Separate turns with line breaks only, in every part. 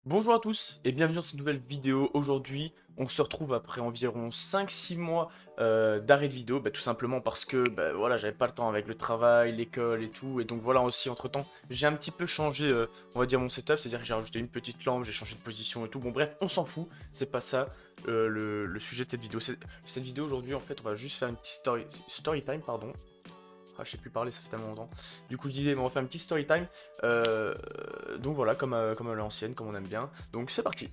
Bonjour à tous et bienvenue dans cette nouvelle vidéo. Aujourd'hui, on se retrouve après environ 5-6 mois d'arrêt de vidéo, tout simplement parce que voilà, j'avais pas le temps avec le travail, l'école et tout. Et donc voilà, aussi entre temps, j'ai un petit peu changé, on va dire, mon setup, c'est-à-dire que j'ai rajouté une petite lampe, j'ai changé de position et tout. Bon, bref, on s'en fout, c'est pas ça le sujet de cette vidéo. Cette vidéo aujourd'hui, en fait, on va juste faire une petite story time, pardon. Ah, je sais plus parler, ça fait tellement longtemps. Du coup, je disais, bon, on va faire une petite story time. Euh, donc voilà, comme à l'ancienne, comme on aime bien. Donc c'est parti.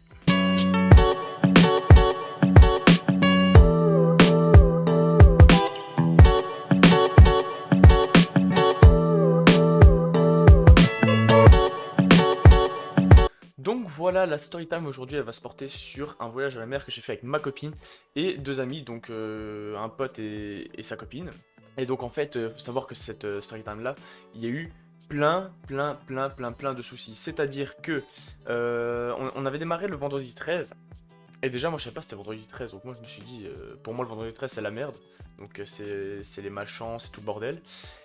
Donc voilà, la story time aujourd'hui, elle va se porter sur un voyage à la mer que j'ai fait avec ma copine et deux amis, donc un pote et sa copine. Et donc en fait, faut savoir que cette story time là, il y a eu plein de soucis. C'est-à-dire que on avait démarré le vendredi 13. Et déjà, moi je savais pas c'était vendredi 13, donc moi je me suis dit, pour moi le vendredi 13 c'est la merde, donc c'est les malchances et tout le bordel.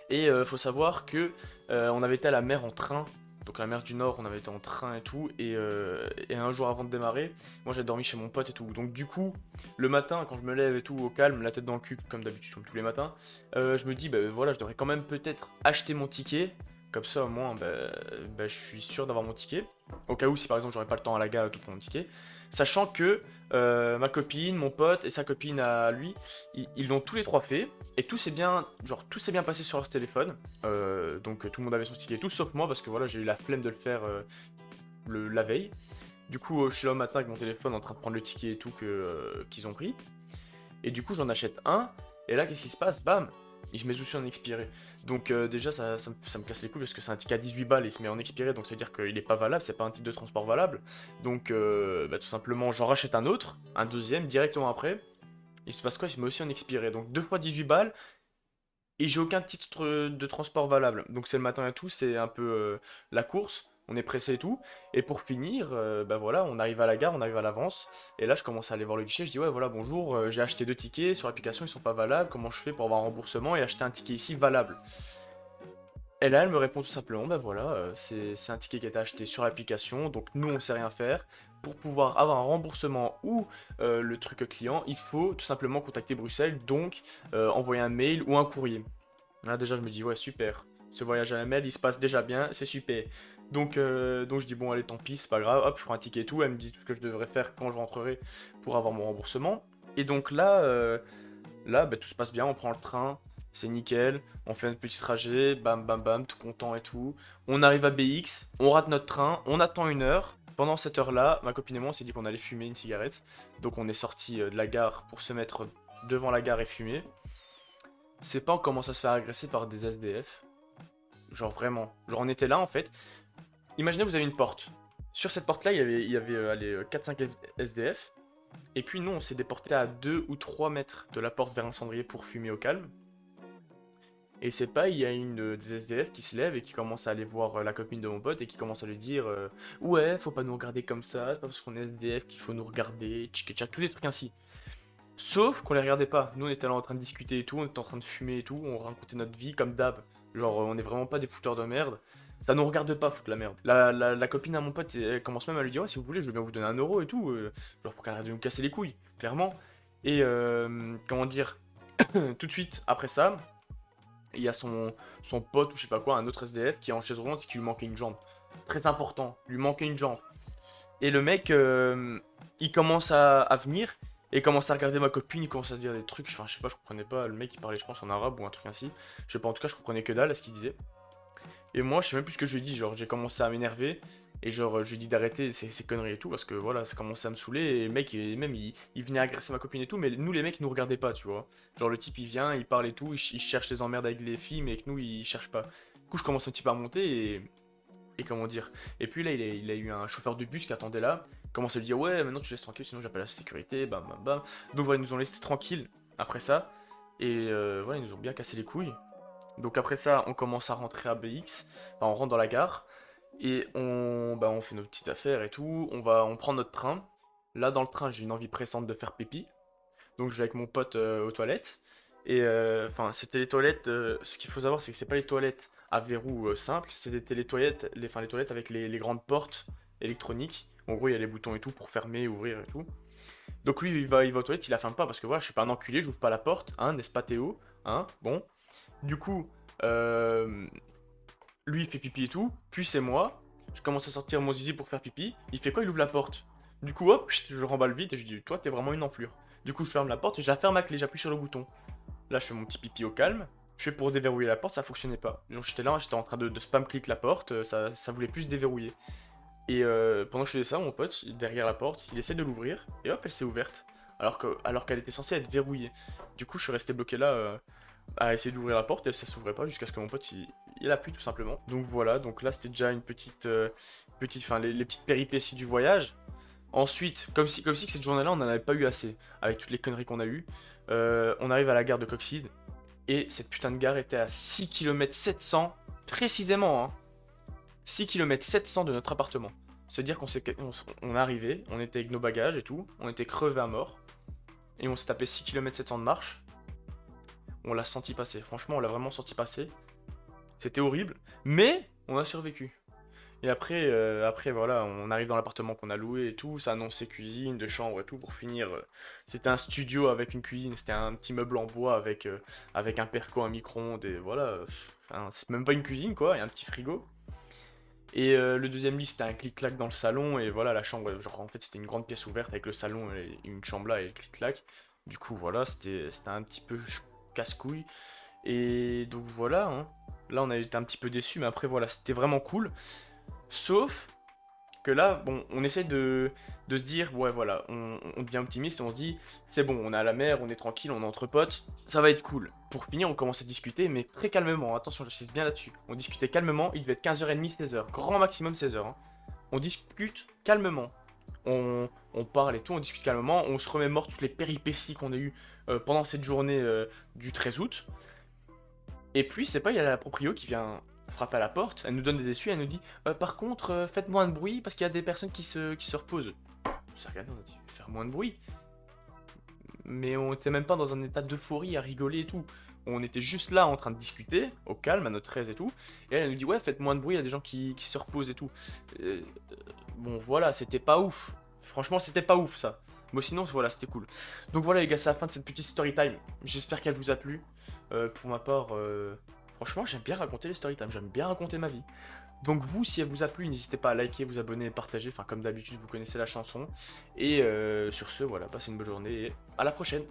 Et faut savoir que on avait été à la mer en train, donc à la mer du Nord, on avait été en train et tout, et un jour avant de démarrer, moi j'ai dormi chez mon pote et tout. Donc du coup, le matin quand je me lève et tout au calme, la tête dans le cul comme d'habitude, comme tous les matins, je me dis, voilà, je devrais quand même peut-être acheter mon ticket, comme ça au moins je suis sûr d'avoir mon ticket, au cas où si par exemple j'aurais pas le temps à la gare et tout pour mon ticket. Sachant que ma copine, mon pote et sa copine à lui, ils l'ont tous les trois fait. Et tout s'est bien, genre tout s'est bien passé sur leur téléphone. Donc tout le monde avait son ticket et tout, sauf moi parce que voilà, j'ai eu la flemme de le faire la veille. Du coup, je suis là au matin avec mon téléphone en train de prendre le ticket et tout qu'ils ont pris. Et du coup, j'en achète un. Et là, qu'est-ce qui se passe? Bam! Il se met aussi en expiré. Donc déjà, ça me casse les couilles parce que c'est un ticket à 18 balles et il se met en expiré. Donc ça veut dire qu'il est pas valable, c'est pas un titre de transport valable. Donc tout simplement, j'en rachète un autre, un deuxième, directement après. Il se passe quoi? Il se met aussi en expiré. Donc deux fois 18 balles et j'ai aucun titre de transport valable. Donc c'est le matin et tout, c'est un peu la course, on est pressé et tout. Et pour finir, voilà, on arrive à la gare, on arrive à l'avance. Et là, je commence à aller voir le guichet, je dis ouais, voilà, bonjour, j'ai acheté deux tickets sur l'application, ils sont pas valables, comment je fais pour avoir un remboursement et acheter un ticket ici valable? Et là, elle me répond tout simplement, voilà, c'est un ticket qui a été acheté sur l'application, donc nous, on sait rien faire. Pour pouvoir avoir un remboursement ou le truc client, il faut tout simplement contacter Bruxelles, donc envoyer un mail ou un courrier. Là déjà je me dis ouais super, ce voyage à la mer il se passe déjà bien, c'est super. Donc je dis bon allez tant pis, c'est pas grave, hop je prends un ticket et tout, elle me dit tout ce que je devrais faire quand je rentrerai pour avoir mon remboursement. Et donc là tout se passe bien, on prend le train, c'est nickel, on fait un petit trajet, bam bam bam, tout content et tout. On arrive à BX, on rate notre train, on attend une heure. Pendant cette heure-là, ma copine et moi on s'est dit qu'on allait fumer une cigarette. Donc on est sorti de la gare pour se mettre devant la gare et fumer. C'est pas on commence à se faire agresser par des SDF. Genre vraiment. Genre on était là en fait. Imaginez vous avez une porte. Sur cette porte là il y avait allez, 4-5 SDF. Et puis nous on s'est déporté à 2 ou 3 mètres de la porte vers un cendrier pour fumer au calme. Et c'est pas, il y a une des SDF qui se lève et qui commence à aller voir la copine de mon pote et qui commence à lui dire ouais, faut pas nous regarder comme ça, c'est pas parce qu'on est SDF qu'il faut nous regarder, tchic tchac, tous des trucs ainsi. Sauf qu'on les regardait pas. Nous, on était là en train de discuter et tout, on était en train de fumer et tout, on racontait notre vie comme d'hab. Genre, on est vraiment pas des fouteurs de merde. Ça nous regarde pas, foutre la merde. La copine à mon pote, elle commence même à lui dire, ouais, si vous voulez, je veux bien vous donner 1 euro et tout. Genre, pour qu'elle arrête de nous casser les couilles, clairement. Et, comment dire, tout de suite, après ça, il y a son pote ou je sais pas quoi, un autre SDF qui est en chaise roulante et qui lui manquait une jambe. Très important, lui manquait une jambe. Et le mec, il commence à venir et il commence à regarder ma copine, il commence à dire des trucs. Enfin, je sais pas, je comprenais pas. Le mec, il parlait, je pense, en arabe ou un truc ainsi. Je sais pas, en tout cas, je comprenais que dalle à ce qu'il disait. Et moi, je sais même plus ce que je lui ai dit. Genre, j'ai commencé à m'énerver et genre, je lui ai dit d'arrêter ces conneries et tout parce que voilà, ça commençait à me saouler. Et le mec, il venait agresser ma copine et tout, mais nous, les mecs, ils nous regardaient pas, tu vois. Genre, le type, il vient, il parle et tout, il cherche les emmerdes avec les filles, mais que nous, il cherche pas. Du coup, je commence un petit peu à monter et comment dire. Et puis là, il a eu un chauffeur de bus qui attendait là. Il commence à lui dire ouais, maintenant tu laisses tranquille, sinon j'appelle la sécurité, bam bam bam. Donc voilà, ils nous ont laissé tranquille après ça. Et voilà, ils nous ont bien cassé les couilles. Donc après ça, on commence à rentrer à BX. Enfin, on rentre dans la gare. Et on fait nos petites affaires et tout. On prend notre train. Là, dans le train, j'ai une envie pressante de faire pipi. Donc je vais avec mon pote aux toilettes. Et enfin, c'était les toilettes. Ce qu'il faut savoir, c'est que c'est pas les toilettes à verrou simple, c'était les toilettes, les toilettes avec les grandes portes électroniques. En gros, il y a les boutons et tout pour fermer, ouvrir et tout. Donc lui, il va aux toilettes, il la ferme pas parce que voilà, je suis pas un enculé, j'ouvre pas la porte, hein, n'est-ce pas Théo? Hein, bon. Du coup, lui, il fait pipi et tout, puis c'est moi. Je commence à sortir mon zizi pour faire pipi. Il fait quoi? Il ouvre la porte. Du coup, hop, je le remballe vite et je dis, toi, t'es vraiment une enflure. Du coup, je ferme la porte et je la ferme à clé, j'appuie sur le bouton. Là, je fais mon petit pipi au calme. Je fais pour déverrouiller la porte, ça fonctionnait pas. Donc j'étais là, j'étais en train de spam click la porte, ça voulait plus se déverrouiller. Et pendant que je faisais ça, mon pote, derrière la porte, il essaie de l'ouvrir, et hop, elle s'est ouverte. Alors qu'elle était censée être verrouillée. Du coup, je suis resté bloqué là à essayer d'ouvrir la porte, et ça s'ouvrait pas jusqu'à ce que mon pote il appuie tout simplement. Donc voilà, donc là c'était déjà une enfin les petites péripéties du voyage. Ensuite, comme si que cette journée-là on n'en avait pas eu assez, avec toutes les conneries qu'on a eues, on arrive à la gare de Coxide, et cette putain de gare était à 6 km 700, précisément, hein. 6 km 700 de notre appartement. C'est-à-dire on est arrivé, on était avec nos bagages et tout, on était crevés à mort, et on s'est tapé 6 km 700 de marche. On l'a senti passer, franchement on l'a vraiment senti passer. C'était horrible, mais on a survécu. Et après voilà, on arrive dans l'appartement qu'on a loué et tout, ça annonçait cuisine, de chambre et tout. Pour finir, c'était un studio avec une cuisine, c'était un petit meuble en bois avec un perco, un micro-ondes et voilà. Enfin, c'est même pas une cuisine quoi, et un petit frigo. Et le deuxième lit c'était un clic-clac dans le salon et voilà la chambre, genre en fait c'était une grande pièce ouverte avec le salon et une chambre là et le clic-clac. Du coup voilà, c'était un petit peu casse-couille. Et donc voilà, hein. Là on a été un petit peu déçus, mais après voilà, c'était vraiment cool. Sauf que là, bon, on essaie de se dire, ouais voilà, on devient optimiste et on se dit, c'est bon, on est à la mer, on est tranquille, on est entre potes, ça va être cool. Pour finir, on commence à discuter, mais très calmement, attention, j'insiste bien là-dessus. On discutait calmement, il devait être 15h30, 16h, grand maximum 16h. Hein. On discute calmement. On parle et tout, on discute calmement, on se remémore toutes les péripéties qu'on a eues pendant cette journée du 13 août. Et puis, c'est pas, il y a la proprio qui vient frapper à la porte, elle nous donne des essuies, elle nous dit par contre, faites moins de bruit parce qu'il y a des personnes qui se reposent. On s'est regardé, on a dit faire moins de bruit. Mais on était même pas dans un état d'euphorie à rigoler et tout. On était juste là en train de discuter, au calme, à notre aise et tout. Et elle nous dit ouais, faites moins de bruit, il y a des gens qui se reposent et tout. Bon, voilà, c'était pas ouf. Franchement, c'était pas ouf ça. Bon, sinon, voilà, c'était cool. Donc voilà, les gars, c'est la fin de cette petite story time. J'espère qu'elle vous a plu. Pour ma part, franchement, j'aime bien raconter les story time. J'aime bien raconter ma vie. Donc vous, si elle vous a plu, n'hésitez pas à liker, vous abonner, partager. Enfin, comme d'habitude, vous connaissez la chanson. Et sur ce, voilà, passez une bonne journée et à la prochaine.